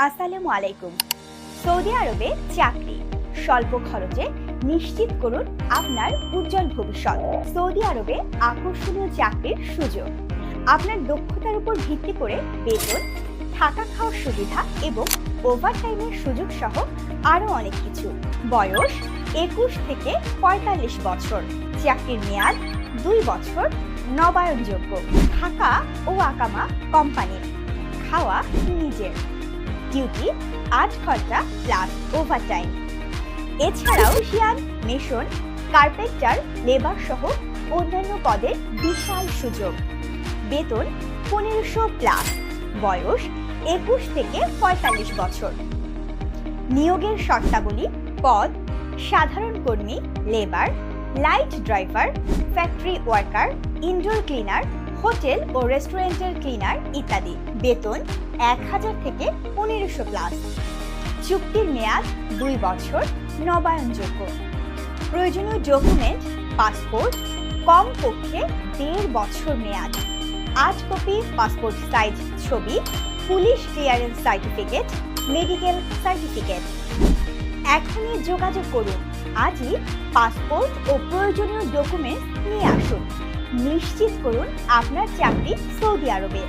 আসসালামু আলাইকুম। সৌদি আরবে চাকরি স্বল্প খরচে নিশ্চিত করুন আপনার উজ্জ্বল ভবিষ্যৎ। সৌদি আরবে আকর্ষণীয় চাকরির সুযোগ, আপনার দক্ষতার উপর ভিত্তি করে বেতন, থাকা খাওয়ার সুবিধা এবং ওভারটাইমের সুযোগ সহ আরও অনেক কিছু। বয়স 21 থেকে 45 বছর। চাকরির মেয়াদ 2 বছর, নবায়নযোগ্য। থাকা ও আকামা কোম্পানির, খাওয়া নিজের। ডিউটি 8 ঘন্টা প্লাস ওভারটাইম। এছাড়াও শিয়ান, মেশন, কার্পেন্টার, লেবার সহ অন্যান্য পদের বিশাল সুযোগ। বেতন 1500 প্লাস। বয়স 21 থেকে 45 বছর। নিয়োগের শর্তাবলী: পদ: সাধারণ কর্মী, labour, light driver, factory worker, indoor cleaner, hotel ও রেস্টুরেন্টের ক্লিনার ইত্যাদি। বেতন 1000 থেকে 1500 প্লাস। চুক্তির মেয়াদ 2 বছর, নবায়নযোগ্য। প্রয়োজনীয় ডকুমেন্ট: পাসপোর্ট, কমপক্ষে 1.5 বছর মেয়াদ, 8 কপি পাসপোর্ট সাইজ ছবি, police clearance certificate, medical certificate. এখনই যোগাযোগ করুন। আজই পাসপোর্ট ও প্রয়োজনীয় ডকুমেন্ট নিয়ে আসুন। নিশ্চিত করুন আপনার চাকরি সৌদি আরবে।